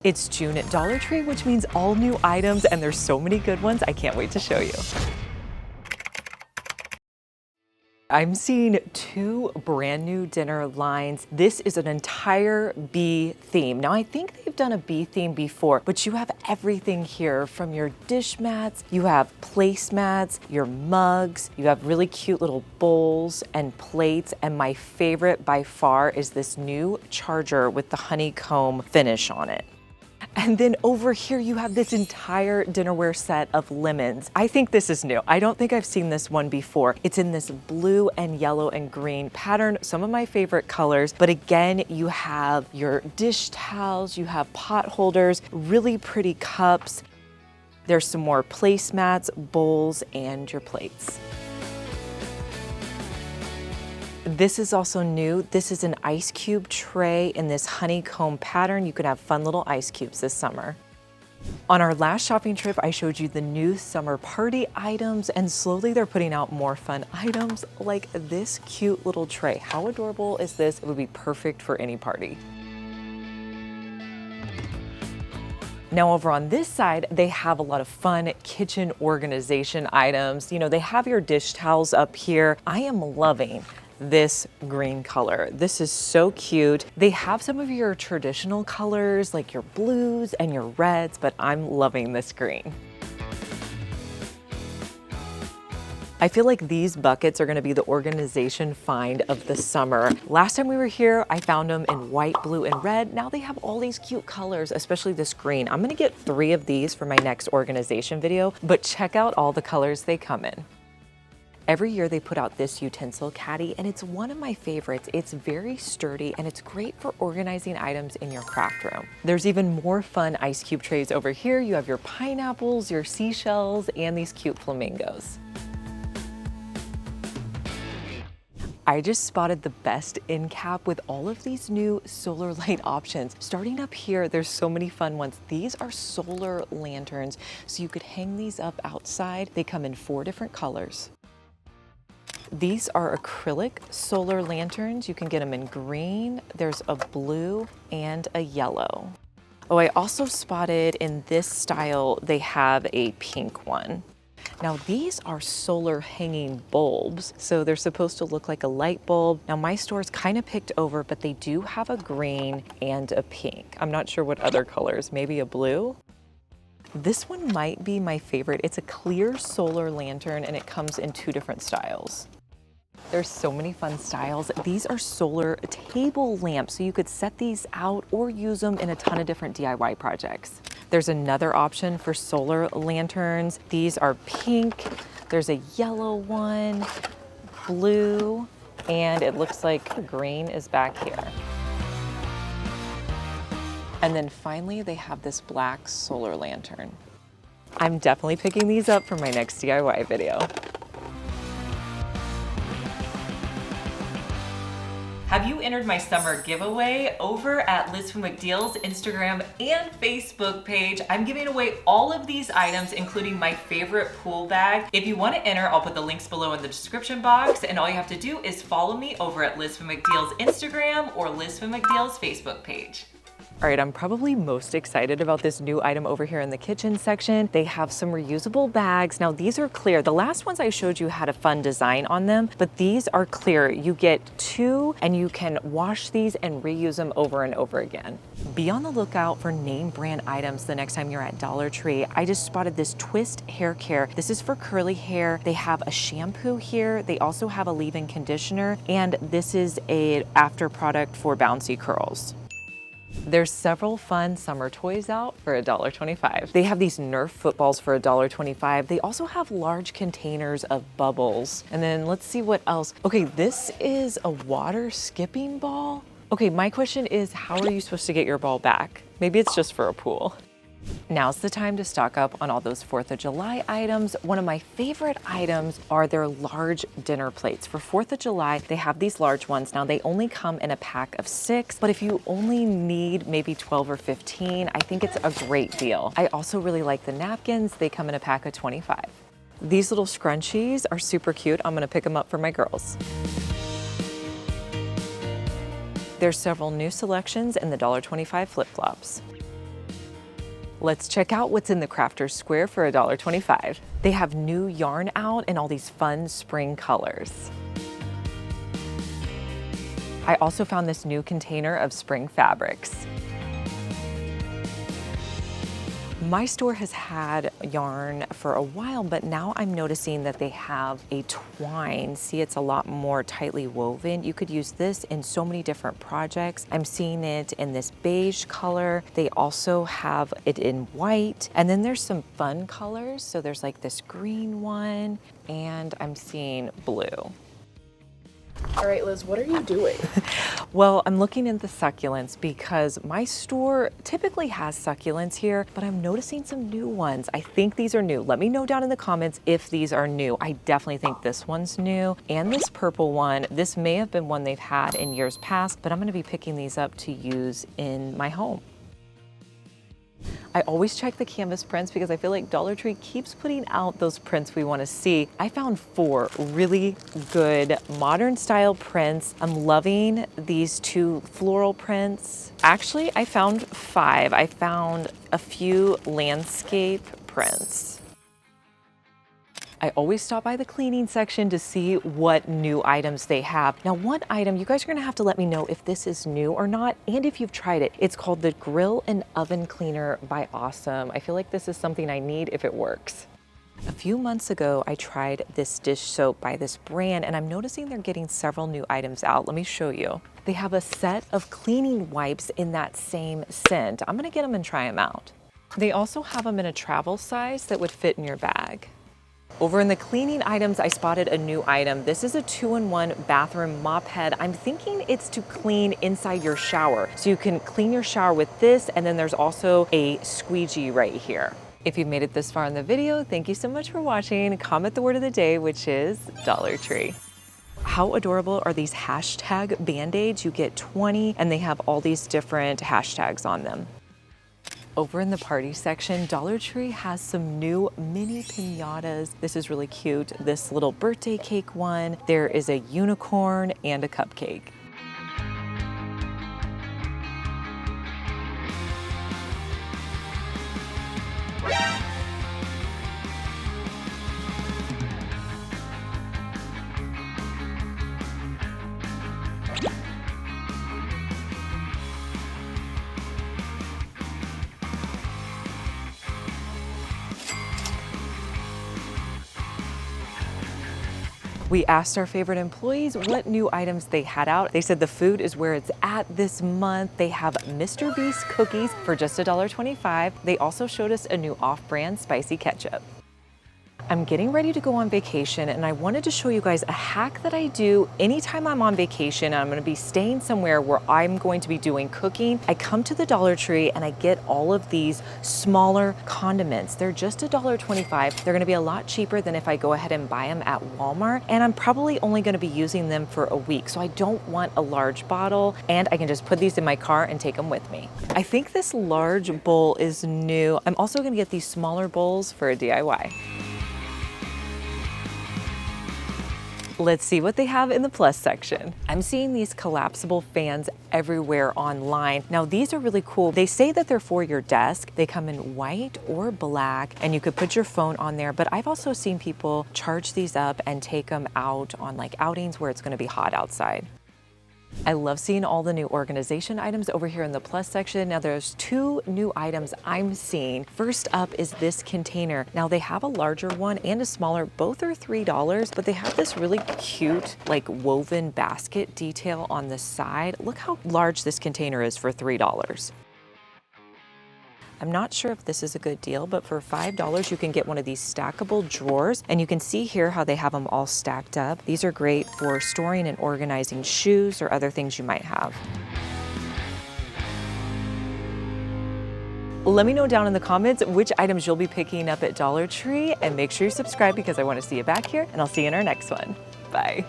It's June at Dollar Tree, which means all new items, and there's so many good ones. I can't wait to show you. I'm seeing two brand new dinner lines. This is an entire bee theme. Now, I think they've done a bee theme before, but you have everything here from your dish mats, you have placemats, your mugs, you have really cute little bowls and plates, and my favorite by far is this new charger with the honeycomb finish on it. And then over here, you have this entire dinnerware set of lemons. I think this is new. I don't think I've seen this one before. It's in this blue and yellow and green pattern, some of my favorite colors. But again, you have your dish towels, you have pot holders, really pretty cups. There's some more placemats, bowls, and your plates. This is also new. This is an ice cube tray in this honeycomb pattern. You can have fun little ice cubes this summer. On our last shopping trip, I showed you the new summer party items, and slowly they're putting out more fun items like this cute little tray. How adorable is this? It would be perfect for any party. Now over on this side, they have a lot of fun kitchen organization items. You know, they have your dish towels up here. I am loving this green color. This is so cute. They have some of your traditional colors like your blues and your reds, but I'm loving this green. I feel like these buckets are gonna be the organization find of the summer. Last time we were here, I found them in white, blue, and red. Now they have all these cute colors, especially this green. I'm gonna get 3 of these for my next organization video, but check out all the colors they come in. Every year they put out this utensil caddy, and it's one of my favorites. It's very sturdy and it's great for organizing items in your craft room. There's even more fun ice cube trays over here. You have your pineapples, your seashells, and these cute flamingos. I just spotted the best end cap with all of these new solar light options. Starting up here, there's so many fun ones. These are solar lanterns, so you could hang these up outside. They come in 4 different colors. These are acrylic solar lanterns. You can get them in green, there's a blue, and a yellow. Oh, I also spotted in this style, they have a pink one. Now these are solar hanging bulbs, so they're supposed to look like a light bulb. Now my store's kind of picked over, but they do have a green and a pink. I'm not sure what other colors, maybe a blue? This one might be my favorite. It's a clear solar lantern and it comes in 2 different styles. There's so many fun styles. These are solar table lamps, so you could set these out or use them in a ton of different DIY projects. There's another option for solar lanterns. These are pink, there's a yellow one, blue, and it looks like green is back here. And then finally, they have this black solar lantern. I'm definitely picking these up for my next DIY video. Have you entered my summer giveaway over at Liz Fenwick Deals Instagram and Facebook page? I'm giving away all of these items, including my favorite pool bag. If you want to enter, I'll put the links below in the description box, and all you have to do is follow me over at Liz Fenwick Deals Instagram or Liz Fenwick Deals Facebook page. All right, I'm probably most excited about this new item over here in the kitchen section. They have some reusable bags. Now these are clear. The last ones I showed you had a fun design on them, but these are clear. You get 2 and you can wash these and reuse them over and over again. Be on the lookout for name brand items the next time you're at Dollar Tree. I just spotted this Twist hair care. This is for curly hair. They have a shampoo here. They also have a leave-in conditioner, and this is an after product for bouncy curls. There's several fun summer toys out for $1.25. They have these Nerf footballs for $1.25. They also have large containers of bubbles. And then let's see what else. Okay, this is a water skipping ball. Okay, my question is, how are you supposed to get your ball back? Maybe it's just for a pool. Now's the time to stock up on all those 4th of July items. One of my favorite items are their large dinner plates. For 4th of July, they have these large ones. Now they only come in a pack of 6, but if you only need maybe 12 or 15, I think it's a great deal. I also really like the napkins. They come in a pack of 25. These little scrunchies are super cute. I'm gonna pick them up for my girls. There's several new selections in the $1.25 flip-flops. Let's check out what's in the Crafters Square for $1.25. They have new yarn out in all these fun spring colors. I also found this new container of spring fabrics. My store has had yarn for a while, but now I'm noticing that they have a twine. See, it's a lot more tightly woven. You could use this in so many different projects. I'm seeing it in this beige color. They also have it in white. And then there's some fun colors. So there's like this green one, and I'm seeing blue. All right, Liz, what are you doing? Well, I'm looking at the succulents because my store typically has succulents here, but I'm noticing some new ones. I think these are new. Let me know down in the comments if these are new. I definitely think this one's new. And this purple one, this may have been one they've had in years past, but I'm gonna be picking these up to use in my home. I always check the canvas prints because I feel like Dollar Tree keeps putting out those prints we want to see. I found 4 really good modern style prints. I'm loving these 2 floral prints. Actually, I found 5. I found a few landscape prints. I always stop by the cleaning section to see what new items they have. Now, one item, you guys are gonna have to let me know if this is new or not, and if you've tried it. It's called the Grill and Oven Cleaner by Awesome. I feel like this is something I need if it works. A few months ago, I tried this dish soap by this brand, and I'm noticing they're getting several new items out. Let me show you. They have a set of cleaning wipes in that same scent. I'm gonna get them and try them out. They also have them in a travel size that would fit in your bag. Over in the cleaning items, I spotted a new item. This is a 2-in-1 bathroom mop head. I'm thinking it's to clean inside your shower. So you can clean your shower with this, and then there's also a squeegee right here. If you've made it this far in the video, thank you so much for watching. Comment the word of the day, which is Dollar Tree. How adorable are these hashtag Band-Aids? You get 20, and they have all these different hashtags on them. Over in the party section, Dollar Tree has some new mini piñatas. This is really cute. This little birthday cake one. There is a unicorn and a cupcake. We asked our favorite employees what new items they had out. They said the food is where it's at this month. They have Mr. Beast cookies for just $1.25. They also showed us a new off-brand spicy ketchup. I'm getting ready to go on vacation, and I wanted to show you guys a hack that I do anytime I'm on vacation and I'm gonna be staying somewhere where I'm going to be doing cooking. I come to the Dollar Tree and I get all of these smaller condiments. They're just $1.25. They're gonna be a lot cheaper than if I go ahead and buy them at Walmart, and I'm probably only gonna be using them for a week, so I don't want a large bottle, and I can just put these in my car and take them with me. I think this large bowl is new. I'm also gonna get these smaller bowls for a DIY. Let's see what they have in the plus section. I'm seeing these collapsible fans everywhere online. Now these are really cool. They say that they're for your desk. They come in white or black, and you could put your phone on there, but I've also seen people charge these up and take them out on like outings where it's gonna be hot outside. I love seeing all the new organization items over here in the plus section. Now there's 2 new items I'm seeing. First up is this container. Now they have a larger one and a smaller. Both are $3, but they have this really cute like woven basket detail on the side. Look how large this container is for $3. I'm not sure if this is a good deal, but for $5 you can get one of these stackable drawers, and you can see here how they have them all stacked up. These are great for storing and organizing shoes or other things you might have. Let me know down in the comments which items you'll be picking up at Dollar Tree, and make sure you subscribe because I want to see you back here, and I'll see you in our next one. Bye.